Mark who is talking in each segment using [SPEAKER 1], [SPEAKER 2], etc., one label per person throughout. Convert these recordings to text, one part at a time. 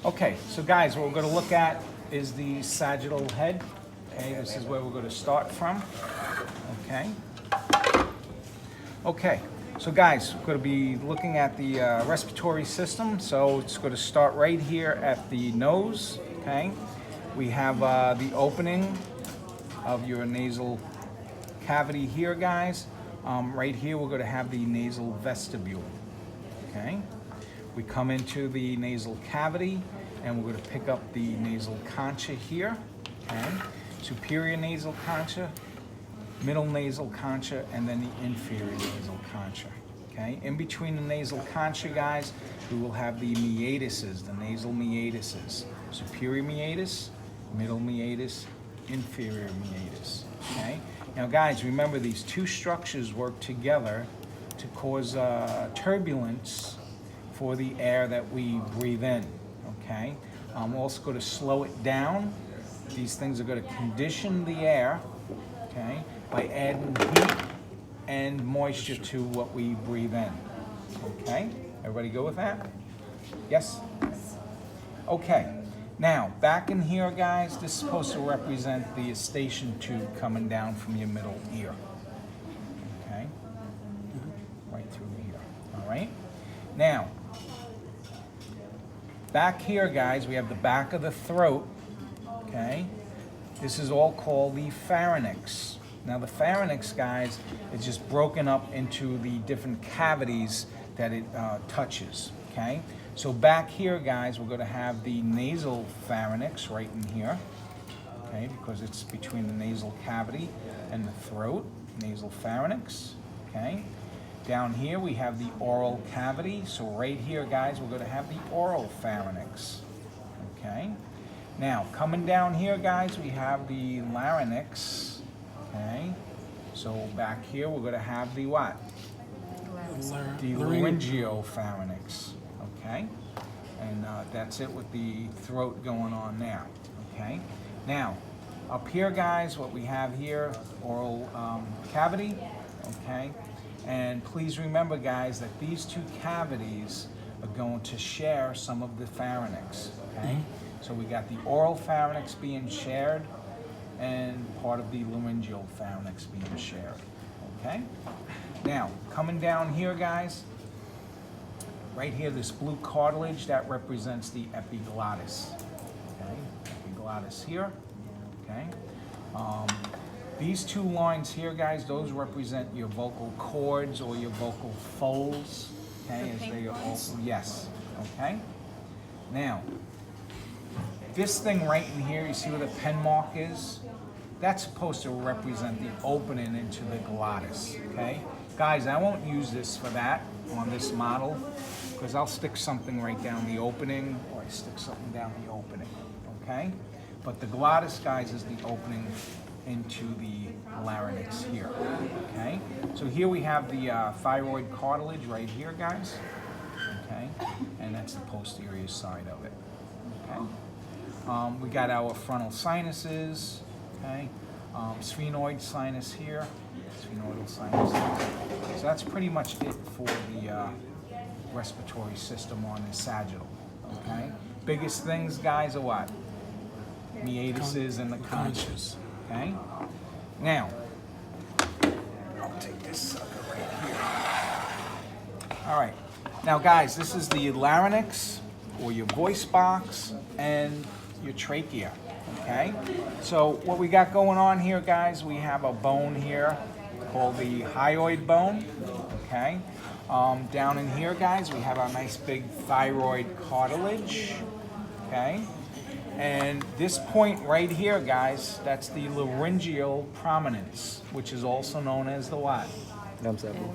[SPEAKER 1] Okay, so guys, what we're going to look at is the sagittal head. Okay, this is where we're going to start from. Okay. Okay, so guys, we're going to be looking at the respiratory system. So it's going to start right here at the nose. Okay, we have the opening of your nasal cavity here, guys. Right here, we're going to have the nasal vestibule. Okay. We come into the nasal cavity and we're going to pick up the nasal concha here, okay? Superior nasal concha, middle nasal concha, and then the inferior nasal concha, okay? In between the nasal concha, guys, we will have the meatuses, the nasal meatuses. Superior meatus, middle meatus, inferior meatus, okay? Now, guys, remember these two structures work together to cause turbulence for the air that we breathe in, okay? We're also going to slow it down. These things are going to condition the air, okay, by adding heat and moisture to what we breathe in, okay? Everybody go with that? Yes? Okay. Now, back in here, guys, this is supposed to represent the eustachian tube coming down from your middle ear, okay? Right through here, all right? Now, back here, guys, we have the back of the throat, okay? This is all called the pharynx. Now, the pharynx, guys, is just broken up into the different cavities that it touches, okay? So back here, guys, we're going to have the nasal pharynx right in here, okay, because it's between the nasal cavity and the throat, nasal pharynx, okay? Down here we have the oral cavity. So right here, guys, we're going to have the oral pharynx. Okay. Now, coming down here, guys, we have the larynx. Okay. So back here, we're going to have the what? The laryngopharynx. Okay. And that's it with the throat going on there. Okay. Now, up here, guys, what we have here, oral cavity. Okay. And please remember, guys, that these two cavities are going to share some of the pharynx, okay? So we got the oral pharynx being shared and part of the laryngeal pharynx being shared, okay? Now, coming down here, guys, right here, this blue cartilage, that represents the epiglottis, okay? Epiglottis here, okay? These two lines here, guys, those represent your vocal cords or your vocal folds, okay? As they are open. Yes, okay? Now, this thing right in here, you see where the pen mark is? That's supposed to represent the opening into the glottis, okay? Guys, I won't use this for that on this model because I'll stick something right down the opening or I stick something down the opening, okay? But the glottis, guys, is the opening into the larynx here, okay? So here we have the thyroid cartilage right here, guys, okay? And that's the posterior side of it, okay? We got our frontal sinuses, okay? Sphenoid sinus here, sphenoidal sinus here. So that's pretty much it for the respiratory system on the sagittal, okay? Biggest things, guys, are what? Meatuses and the conchas. Okay. Now, I'll take this sucker right here. All right. Now, guys, this is the larynx or your voice box and your trachea. Okay. So what we got going on here, guys, we have a bone here called the hyoid bone. Okay. Down in here, guys, we have our nice big thyroid cartilage. Okay. And this point right here, guys, that's the laryngeal prominence, which is also known as the what?
[SPEAKER 2] Adam's apple.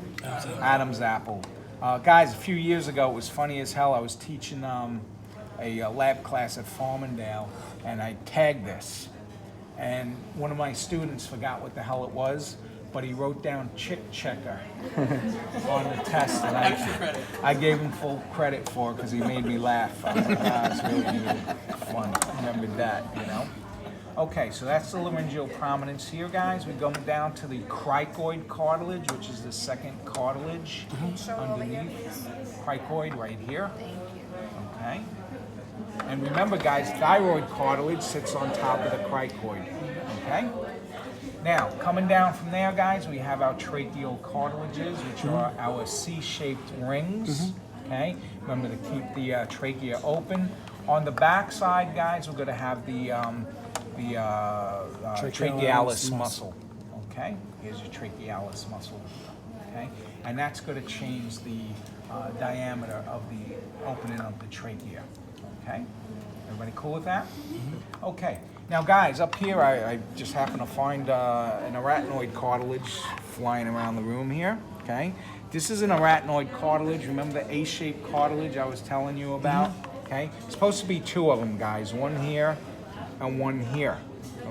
[SPEAKER 1] Adam's apple. Guys, a few years ago, it was funny as hell. I was teaching a lab class at Farmingdale, and I tagged this. And one of my students forgot what the hell it was, but he wrote down chick checker on the test, and I gave him full credit for it because he made me laugh. I was like, it's really fun. Remembered that, you know. Okay, so that's the laryngeal prominence here, guys. We go down to the cricoid cartilage, which is the second cartilage underneath. Cricoid right here. Okay. And remember, guys, thyroid cartilage sits on top of the cricoid. Okay? Now, coming down from there, guys, we have our tracheal cartilages, which are our C-shaped rings. Okay? Remember to keep the trachea open. On the back side, guys, we're going to have the trachealis muscle. Okay? Here's your trachealis muscle. Okay? And that's going to change the diameter of the opening of the trachea. Okay? Everybody cool with that? Okay. Now, guys, up here, I just happen to find an arachnoid cartilage flying around the room here. Okay? This is an arachnoid cartilage. Remember the A-shaped cartilage I was telling you about? Okay? It's supposed to be two of them, guys. One here and one here.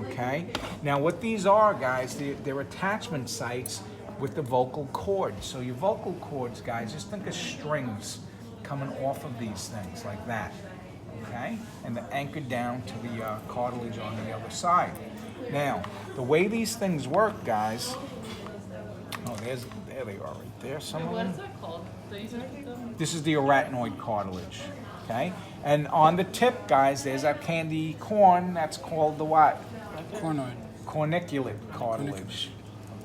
[SPEAKER 1] Okay? Now, what these are, guys, they're attachment sites with the vocal cords. So your vocal cords, guys, just think of strings coming off of these things like that. Okay? And they're anchored down to the cartilage on the other side. Now, the way these things work, guys, there they are right there, some of them.
[SPEAKER 2] What is that called?
[SPEAKER 1] This is the arachnoid cartilage. Okay? And on the tip, guys, there's that candy corn. That's called the what?
[SPEAKER 3] Cornoid.
[SPEAKER 1] Corniculate cartilage.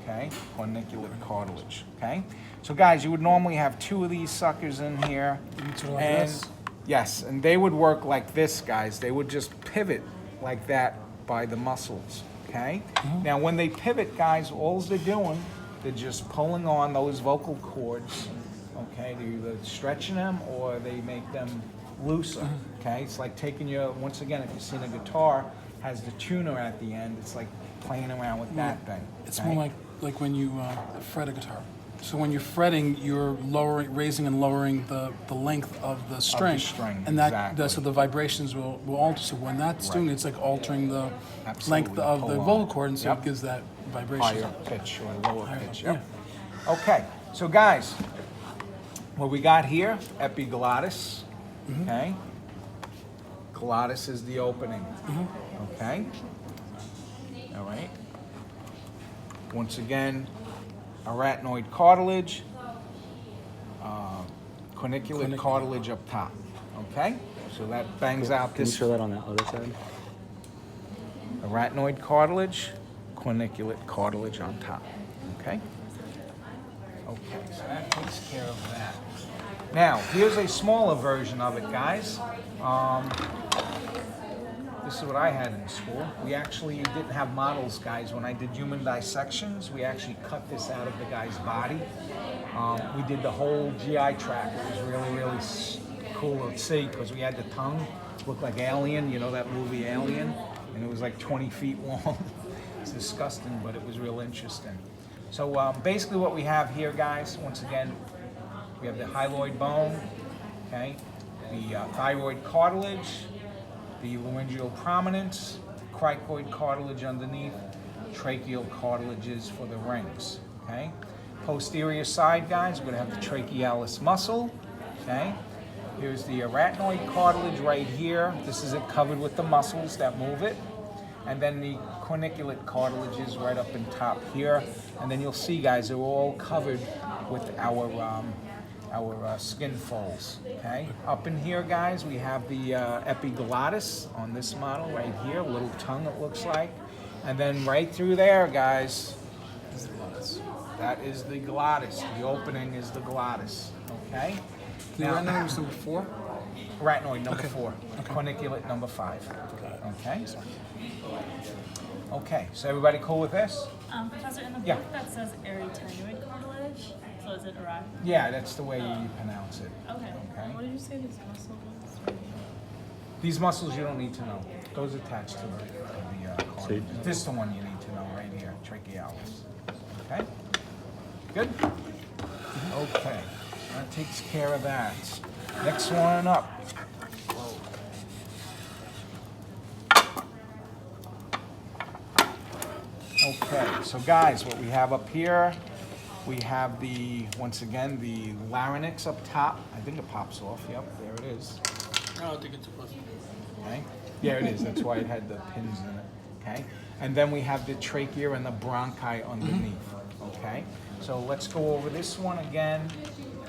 [SPEAKER 1] Okay? Corniculate cartilage. Okay? So, guys, you would normally have two of these suckers in here.
[SPEAKER 3] And
[SPEAKER 1] yes, and they would work like this, guys. They would just pivot like that by the muscles. Okay? Now, when they pivot, guys, all they're doing, they're just pulling on those vocal cords. Okay? They're either stretching them or they make them looser. Okay? It's like taking your, once again, if you've seen a guitar, has the tuner at the end. It's like playing around with that thing.
[SPEAKER 3] It's more like when you fret a guitar. So when you're fretting, you're raising and lowering the length of the string, and that so the vibrations will alter. So when that's doing, it's like altering the length of the vocal cord, and so it gives that vibration.
[SPEAKER 1] Higher pitch or lower pitch. Yep. Okay, so guys, what we got here, epiglottis. Okay, glottis is the opening. Okay. All right. Once again, arachnoid cartilage, corniculate cartilage up top. Okay? So that bangs out this.
[SPEAKER 4] Can you show that on the other side?
[SPEAKER 1] Arachnoid cartilage, corniculate cartilage on top. Okay? Okay, so that takes care of that. Now, here's a smaller version of it, guys. This is what I had in school. We actually didn't have models, guys. When I did human dissections, we actually cut this out of the guy's body. We did the whole GI tract. It was really, really cool to see because we had the tongue look like Alien. You know that movie Alien? And it was like 20 feet long. It's disgusting, but it was real interesting. So basically what we have here, guys, once again, we have the hyaloid bone, okay, the thyroid cartilage, the laryngeal prominence, cricoid cartilage underneath, tracheal cartilages for the rings, okay? Posterior side, guys, we're gonna have the trachealis muscle, okay? Here's the arachnoid cartilage right here. This is it covered with the muscles that move it. And then the corniculate cartilage is right up in top here. And then you'll see, guys, they're all covered with our skin folds, okay? Up in here, guys, we have the epiglottis on this model right here, a little tongue it looks like. And then right through there, guys, is the glottis. That is the glottis. The opening is the glottis, okay?
[SPEAKER 3] Now, arachnoid was number 4?
[SPEAKER 1] Arachnoid number 4. Okay. Corniculate number 5. Okay? Okay, so everybody cool with this?
[SPEAKER 2] Professor, in the book that says arachnoid cartilage, so is it arachnoid?
[SPEAKER 1] Yeah, that's the way you pronounce it.
[SPEAKER 2] Okay. What did you say this muscle was?
[SPEAKER 1] These muscles you don't need to know. Those attached to the cartilage. This is the one you need to know right here, trachealis. Okay? Good? Okay. That takes care of that. Next one up. Okay, so guys, what we have up here, we have once again, the larynx up top. I think it pops off. Yep, there it is.
[SPEAKER 3] I don't think it's supposed to.
[SPEAKER 1] Okay? Yeah, it is. That's why it had the pins in it. Okay? And then we have the trachea and the bronchi underneath. Okay? So let's go over this one again.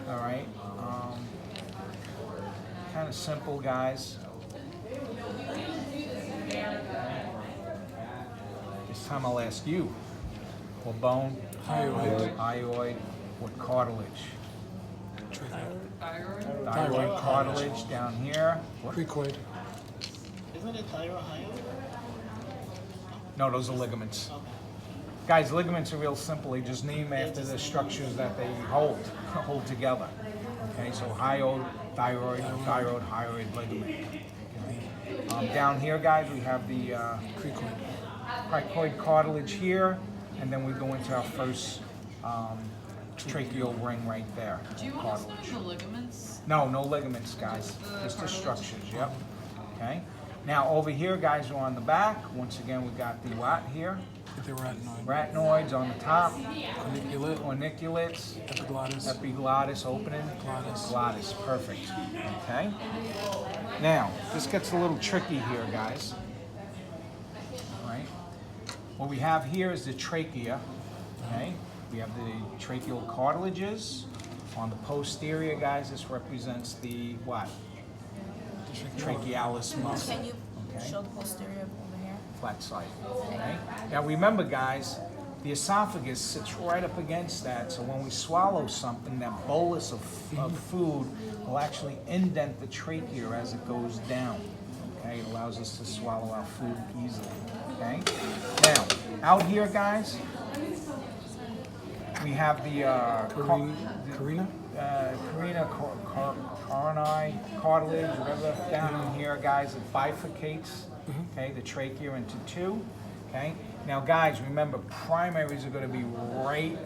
[SPEAKER 1] All right? Kind of simple, guys. This time I'll ask you. What bone?
[SPEAKER 3] Hyoid.
[SPEAKER 1] Hyoid. What cartilage?
[SPEAKER 2] Thyroid.
[SPEAKER 1] Thyroid cartilage down here. What?
[SPEAKER 3] Cricoid.
[SPEAKER 4] Isn't it thyroid?
[SPEAKER 1] No, those are ligaments. Guys, ligaments are real simple. They just name after the structures that they hold together. Okay, so hyoid, thyroid, hyoid ligament. Okay. Down here, guys, we have the cricoid cartilage here, and then we go into our first tracheal ring right there.
[SPEAKER 5] Do you want us to know the ligaments?
[SPEAKER 1] No, no ligaments, guys. Just the structures. Yep. Okay. Now over here, guys, we're on the back. Once again, we got the what here?
[SPEAKER 3] The retinoid.
[SPEAKER 1] Retinoids on the top.
[SPEAKER 3] Corniculate.
[SPEAKER 1] Corniculates.
[SPEAKER 3] Epiglottis.
[SPEAKER 1] Epiglottis opening.
[SPEAKER 3] Glottis.
[SPEAKER 1] Glottis. Perfect. Okay. Now, this gets a little tricky here, guys. All right. What we have here is the trachea. Okay. We have the tracheal cartilages. On the posterior, guys, this represents the what? Trachealis muscle.
[SPEAKER 6] Can you
[SPEAKER 1] Okay.
[SPEAKER 6] show the posterior over here?
[SPEAKER 1] Flat side. Okay. Now remember, guys, the esophagus sits right up against that, so when we swallow something, that bolus of food will actually indent the trachea as it goes down. Okay, it allows us to swallow our food easily. Okay. Now, out here, guys, we have the
[SPEAKER 3] Carina?
[SPEAKER 1] Carni cartilage, whatever, down in here, guys. It bifurcates, okay, the trachea into two. Okay. Now, guys, remember, primaries are going to be right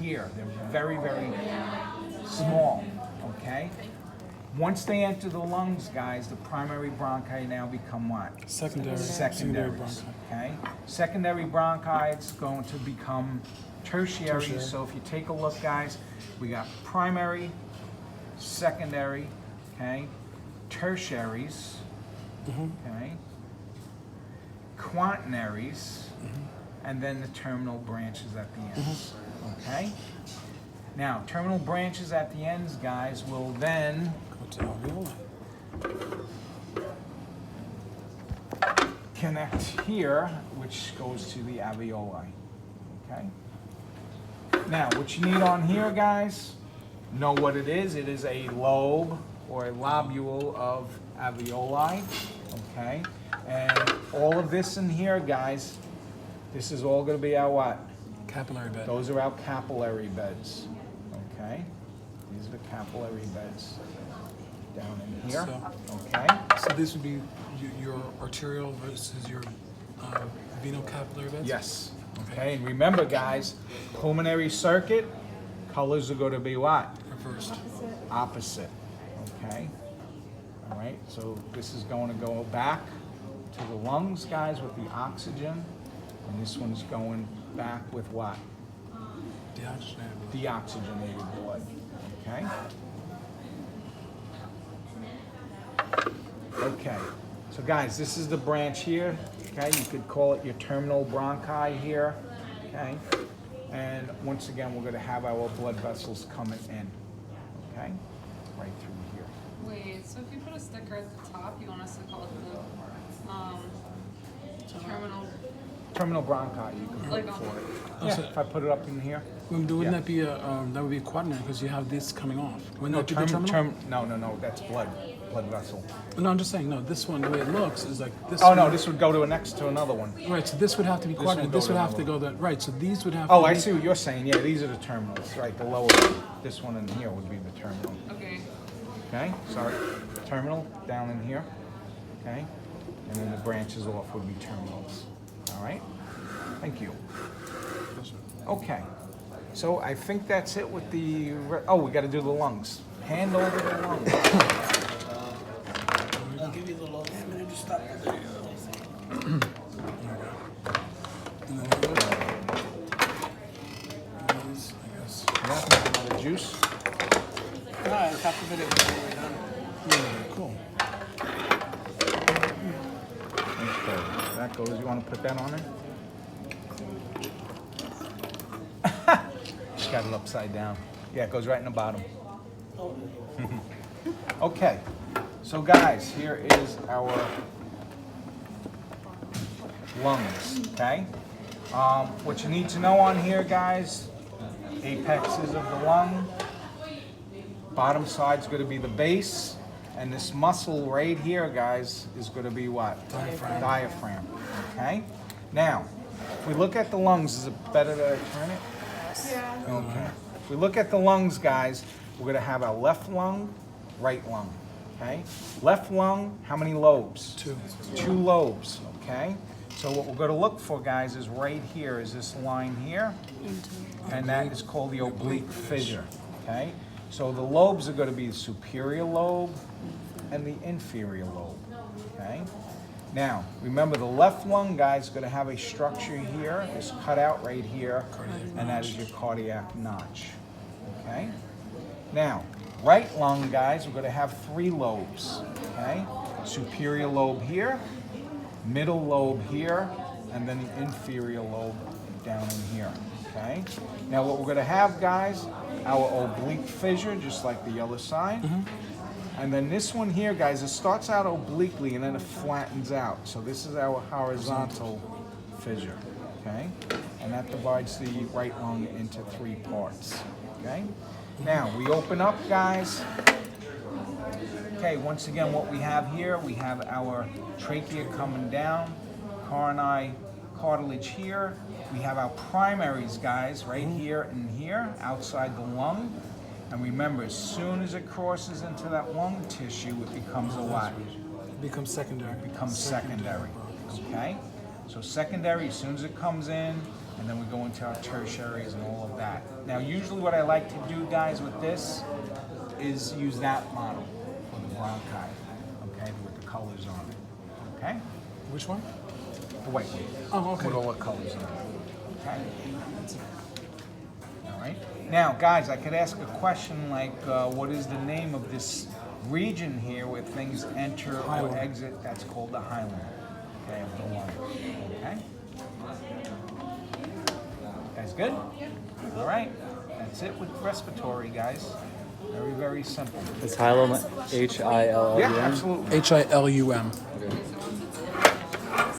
[SPEAKER 1] here. They're very, very small. Okay. Once they enter the lungs, guys, the primary bronchi now become what?
[SPEAKER 3] Secondary.
[SPEAKER 1] Secondaries.
[SPEAKER 3] bronchi.
[SPEAKER 1] Okay. Secondary bronchi is going to become tertiary. So if you take a look, guys, we got primary, secondary, okay, tertiaries, okay, quaternaries, and then the terminal branches at the ends. Okay. Now, terminal branches at the ends, guys, will then
[SPEAKER 3] Go to alveoli.
[SPEAKER 1] connect here, which goes to the alveoli. Okay. Now, what you need on here, guys, know what it is. It is a lobe or a lobule of alveoli. Okay. And all of this in here, guys, this is all going to be our what?
[SPEAKER 3] Capillary bed.
[SPEAKER 1] Those are our capillary beds. Okay. These are the capillary beds down in here. Okay.
[SPEAKER 3] So this would be your arterial versus your venal capillary beds?
[SPEAKER 1] Yes. Okay. And remember, guys, pulmonary circuit, colors are going to be what?
[SPEAKER 3] Reversed.
[SPEAKER 1] Opposite. Okay. All right. So this is going to go back to the lungs, guys, with the oxygen. And this one's going back with what?
[SPEAKER 3] Deoxygenated blood.
[SPEAKER 1] Deoxygenated blood. Okay. Okay. So guys, this is the branch here. Okay. You could call it your terminal bronchi here. Okay. And once again, we're going to have our blood vessels coming in. Okay. Right through here.
[SPEAKER 5] Wait, so if you put a sticker at the top, you want us to call it the terminal?
[SPEAKER 1] Terminal bronchi, you can put
[SPEAKER 5] Like
[SPEAKER 1] it
[SPEAKER 5] on
[SPEAKER 1] for it.
[SPEAKER 3] Oh,
[SPEAKER 1] Yeah,
[SPEAKER 3] so-
[SPEAKER 1] if I put it up in here.
[SPEAKER 3] Wouldn't
[SPEAKER 1] Yeah.
[SPEAKER 3] that be a that would be a quaternary because you have this coming off? Wouldn't
[SPEAKER 1] No,
[SPEAKER 3] that be the terminal?
[SPEAKER 1] no, that's blood vessel.
[SPEAKER 3] No, I'm just saying. No, this one, the way it looks, is like this.
[SPEAKER 1] Oh
[SPEAKER 3] one-
[SPEAKER 1] no, this would go to next to another one.
[SPEAKER 3] Right, so this would have to be quaternary.
[SPEAKER 1] would go
[SPEAKER 3] This would
[SPEAKER 1] to
[SPEAKER 3] have to
[SPEAKER 1] another
[SPEAKER 3] go that. Right, so these would have.
[SPEAKER 1] Oh,
[SPEAKER 3] to
[SPEAKER 1] I
[SPEAKER 3] be,
[SPEAKER 1] see what you're saying. Yeah, these are the terminals, right? The lower, this one in here would be the terminal.
[SPEAKER 5] Okay.
[SPEAKER 1] Okay, sorry. Terminal down in here. Okay, and then the branches off would be terminals. All right. Thank you. Okay, so I think that's it with the. Oh, we got to do the lungs. Hand over the lungs.
[SPEAKER 4] I'll give you the low. And then just stop it there.
[SPEAKER 3] And then the other is, I guess.
[SPEAKER 1] Yeah, another juice.
[SPEAKER 4] Alright, stop the video before we're done.
[SPEAKER 3] Yeah, cool.
[SPEAKER 1] Okay, that goes. You want to put that on there? Just got it upside down. Yeah, it goes right in the bottom. Okay, So guys, here is our lungs, okay? What you need to know on here, guys, apexes of the lung, bottom side's gonna be the base, and this muscle right here, guys, is gonna be what?
[SPEAKER 3] Diaphragm.
[SPEAKER 1] Diaphragm, okay? Now, if we look at the lungs, is it better that I turn it?
[SPEAKER 2] Yeah.
[SPEAKER 1] Okay. If we look at the lungs, guys, we're going to have our left lung, right lung. Okay? Left lung, how many lobes?
[SPEAKER 3] 2.
[SPEAKER 1] 2 lobes. Okay? So what we're going to look for, guys, is right here, is this line here, and that is called the oblique fissure. Okay? So the lobes are going to be the superior lobe and the inferior lobe. Okay? Now, remember the left lung, guys, is going to have a structure here, it's cut out right here, and that is your cardiac notch. Okay? Now, right lung, guys, we're going to have 3 lobes. Okay? Superior lobe here, middle lobe here, and then the inferior lobe down in here. Okay? Now, what we're going to have, guys, our oblique fissure, just like the other side. And then this one here, guys, it starts out obliquely and then it flattens out. So this is our horizontal fissure, okay? And that divides the right lung into 3 parts, okay? Now, we open up, guys. Okay, once again, what we have here, we have our trachea coming down, coronae cartilage here. We have our primaries, guys, right here and here, outside the lung. And remember, as soon as it crosses into that lung tissue, it becomes a what?
[SPEAKER 3] It becomes secondary.
[SPEAKER 1] It becomes secondary, okay? So secondary, as soon as it comes in, and then we go into our tertiaries and all of that. Now, usually what I like to do, guys, with this is use that model for the bronchi, okay, with the colors on it, okay?
[SPEAKER 3] Which one?
[SPEAKER 1] The white one.
[SPEAKER 3] Oh, okay.
[SPEAKER 1] With all the colors on it, okay? All right. Now, guys, I could ask a question like, what is the name of this region here where things enter or exit? That's called the hilum, okay, of the lung, okay? Guys good? All right. That's it with respiratory, guys. Very, very simple.
[SPEAKER 6] Is hilum H-I-L-L-U-M?
[SPEAKER 1] Yeah, absolutely.
[SPEAKER 3] Hilum.
[SPEAKER 6] Okay.